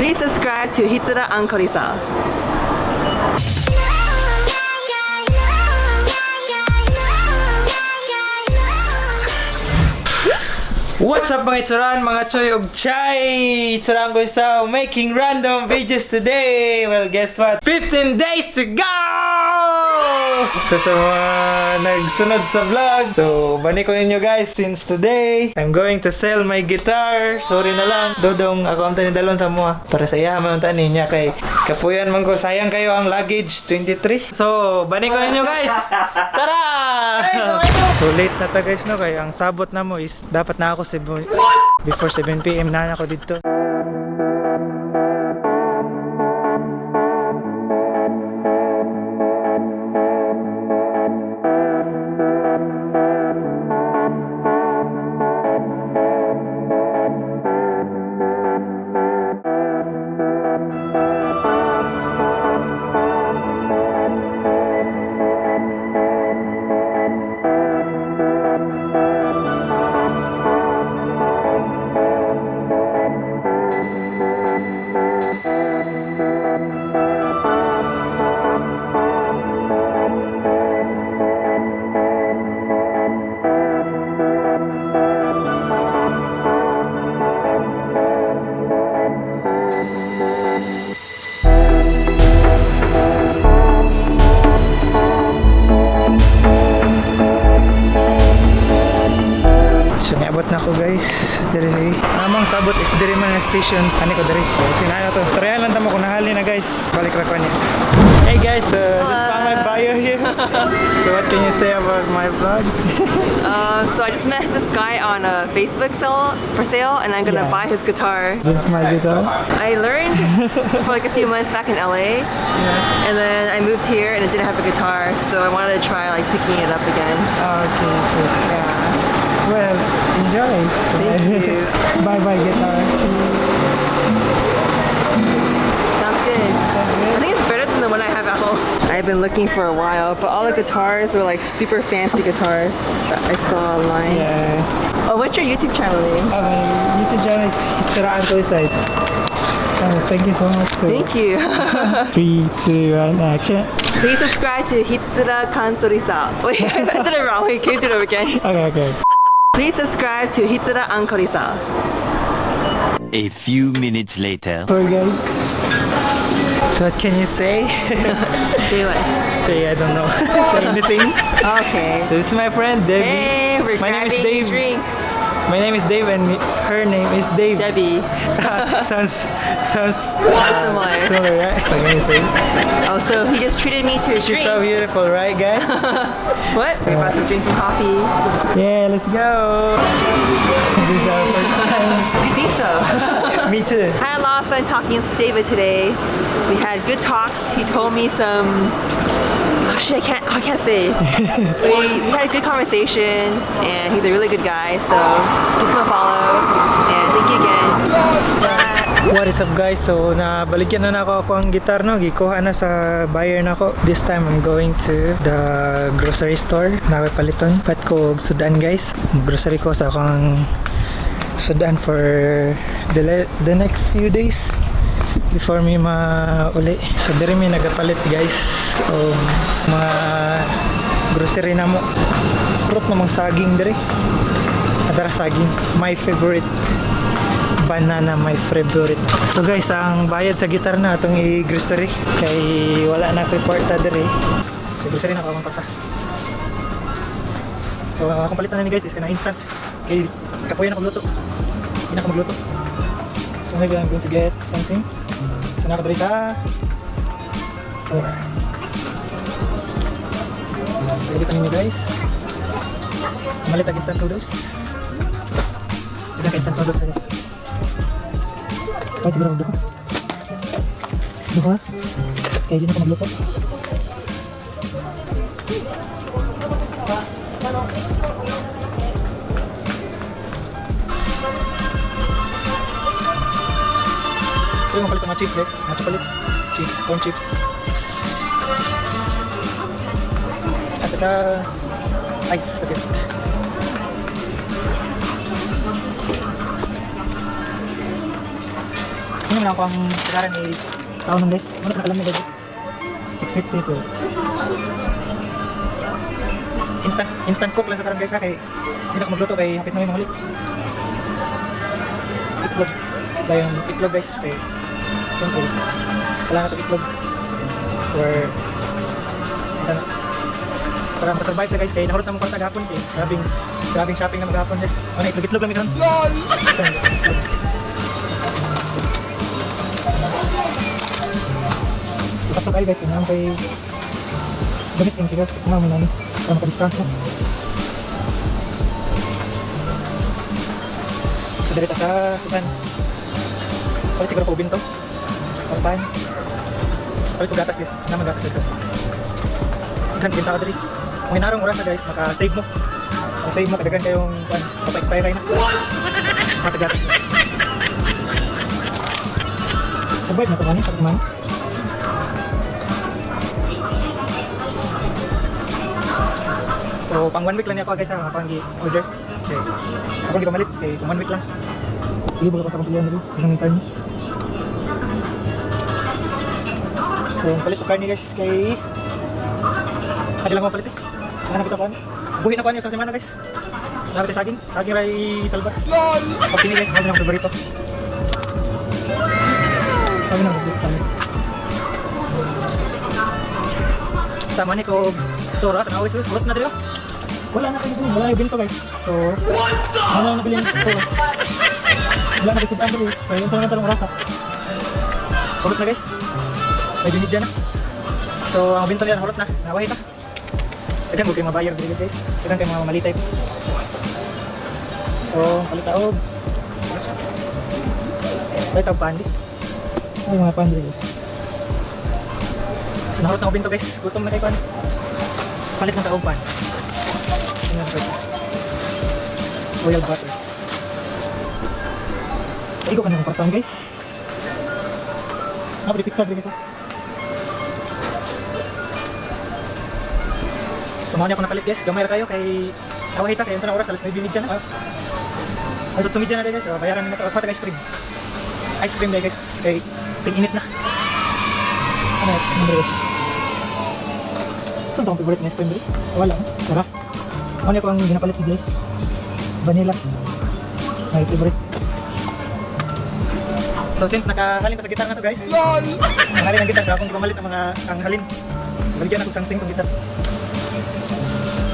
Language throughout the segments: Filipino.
Please subscribe to Hitsura Ankorisa. What's up mga Itsuran, mga Choy ug Chay! Itsuran ko isa making random videos today! Well, guess what? 15 days to go! So sa mga nagsunod sa vlog, so bani ko ninyo guys, since today, I'm going to sell my guitar. Sorry na lang, dodong ako ang tanidalon sa mga. Para sa iya man ang tanin niya kay kapuyan man ko, sayang kayo ang luggage 23. So, bani ko ninyo guys! Tara! So late na ta guys no, kay ang sabot na mo is dapat na ako before 7 PM na ako dito. So niabot na ako guys, diri amang sabot is diri man nga station, ani ko diri. So sinayo to. Tarayan lang tamo ko nahali na guys. Balik ra ko niya. Hey guys, just found my buyer here. So what can you say about my vlog? So I just met this guy on a Facebook for sale, and I'm gonna buy his guitar. This is my guitar. I learned for like a few months back in LA, and then I moved here and it didn't have a guitar, so I wanted to try like picking it up again. Okay, so yeah. Well, enjoy. Thank you. Bye bye guitar. Sounds good. I think it's better than the one I have at home. I've been looking for a while, but all the guitars were like super fancy guitars that I saw online. Yeah. Oh, what's your YouTube channel name? My YouTube channel is Hitsura Ankorisa. Thank you so much. Thank you. 3, 2, 1, action. Please subscribe to Hitsura Ankorisa. Wait, I said it wrong. Wait, can you do it again? Okay. Please subscribe to Hitsura Ankorisa. A few minutes later. Sorry guys. So what can you say? Say what? Say I don't know. Say anything. Okay. So this is my friend Debbie. Hey, we're My name is grabbing Dave. drinks. My name is Dave and her name is Dave. Debbie. sounds Similar. similar, right? What can you say? Oh, so he just treated me to a She's drink. so beautiful, right guys? What? We about to drink some coffee. Yeah, let's go. This is our first time. I think so. Me too. I had a lot of fun talking with David today. We had good talks. He told me some. Oh shit, I can't say. we had a good conversation, and he's a really good guy. So give him a follow, and thank you again. What is up guys? So nabaligyan na ako ang gitar no, gikuha na sa buyer na ko. This time I'm going to the grocery store. Nakapaliton pat ko og sudan guys. Grocery ko sa akong sudan for the next few days before me mauli. So diri mi nagapalit guys og mga grocery na mo. Fruit na mga saging diri. Adara saging, my favorite. Banana, my favorite. So guys, ang bayad sa gitar na atong i-grocery kay wala na ko'y kwarta diri. So grocery na akong pata. So akong palitan na ni guys is kana instant kay kapuyan ako magluto. Hindi na ako magluto. So maybe I'm going to get something. So nakadali sa store. So kita ninyo guys. Malit ang instant noodles. Ito ka instant noodles na. Pwede siguro magluto. Duha? Kaya di na ako magluto. Ito yung mapalit ng mga chips guys. Mga chocolate chips, corn chips. At sa ice a bit. Tingnan mo lang kung ang sigaran ay tao nun guys. Ano ka alam mo guys? 650 so instant cook lang sa karon guys ha, kay hindi na ako magluto kay hapit na may mahuli. Itlog. Dahil yung itlog guys kay siyempre kailangan ito itlog or sana para makasurvive na guys kay nahulot na mong kwarta gahapon kay grabing shopping na maghapon guys. Ano itlog lang ikaw? LOL! Sipat na kayo guys, kailangan kay gamit yung sigas, kailangan mo na para makadiscount mo. So direta sa sudan. Palit siguro po ubin to. Pampahan. Palit po gatas guys, naman gatas dito. Ikan pinta ka dali. Kung hinarong oras na guys, naka-save mo. Naka-save mo, kadagan kayong papa-expire na. Matagatas. Sabay na ito kani, sa kumain. So, pang 1 week lang niya ako guys ha, pang order. Okay. Ako hindi pamalit, okay, pang 1 week lang. Hindi ba pa sa pilihan dito, ilang karni. So, palit ko karni guys kay... Hadi lang mo palit eh. Hanap ito kan. Buhin na ko niya sa semana guys. Dapat saging ray salba. LOL! Pag kini guys, kasi ng favorito. Sabi na mag-book kami. Tama ni ko store at always urot na dito. Wala na kayo dito, wala yung binto guys. So, wala na nabili yung store. Wala na kayo sa dito. So, yun sa naman talong rasa. Urot na guys. May binid dyan na. So, ang binto niya, urot na. Nawahi ta. Kaya mo kayo mabayar dito guys. Kaya kayo mga mali type. So, palitaog. Palitaog pandi. Ay, mga pandi guys. Sinahurot na ko binto guys. Gutom na kayo pandi. Palit ng taog pan. Royal butter. Igo ka na ng karton guys. Di pizza dito guys. Sumani ako napalit guys. Gamay ra kayo kay awahita kay unsa na oras alas 9:30 na. Alas 8:30 na guys. Bayaran na ito. Pata ice cream. Ice cream guys kay ting-init na. Ano ice cream guys? Saan itong favorite na ice cream guys? Wala. Tara. Ano ko ang ginapalit guys? Vanilla. My favorite. So since nakahalin ko sa gitar na to guys. LOL! Nakahalin ang gitar, so akong ipamalit ang mga halin. So baligyan ako sangsing tong gitar.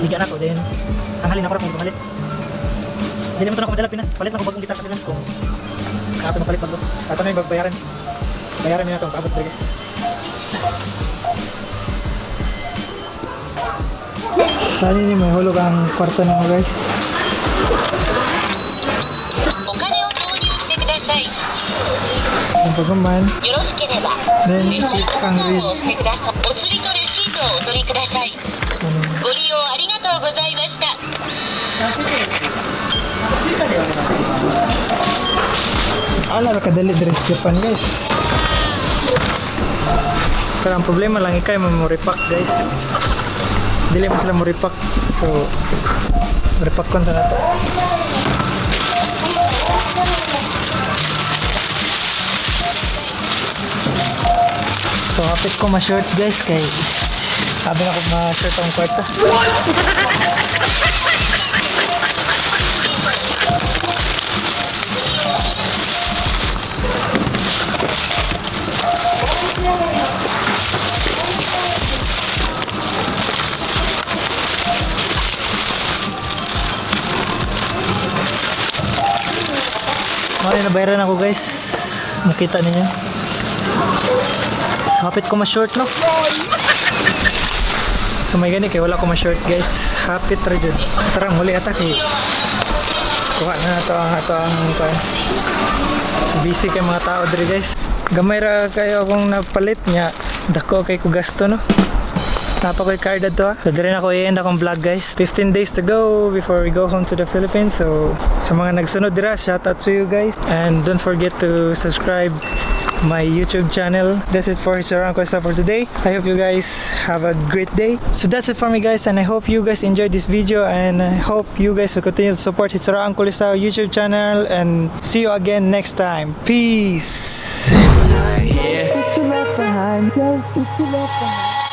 Baligyan ako, then ang halin ako akong ipamalit. Hindi naman ito na ako madala Pinas. Palit na ako bagong gitar sa Pinas kung nakapin mapalit pag ito na yung bayaran. Bayaran nyo na ito, paabot guys. Saan ini may hulog ang kwarto na mo guys? Ang pagkaman. Then, ang read. Ala, nakadali dari Japan guys. Pero ang problema lang ikay memory pack guys. Dili mo sila mo repack. So, repack ko na ito. So, hapit ko ma-short guys kay sabi na ko ma-short ang kwarta. Okay, nabayaran ako guys. Nakita ninyo. So, hapit ko ma-short no? So, may gani kay wala ko ma-short guys. Hapit ra dyan. Tara, muli atak eh. Kuha na ito ang so, busy kay mga tao diri guys. Gamay ra kayo akong napalit niya. Dako kay ko gasto no? Tapa ko yung card na to ha. So, dire na ko i-end akong vlog guys. 15 days to go before we go home to the Philippines. So, sa mga nagsunod dira, shout out to you guys. And don't forget to subscribe my YouTube channel. That's it for Hisaruan Questa for today. I hope you guys have a great day. So that's it for me guys, and I hope you guys enjoyed this video, and I hope you guys will continue to support Hisaruan Questa YouTube channel, and see you again next time. Peace! Ikaw, ito na ka.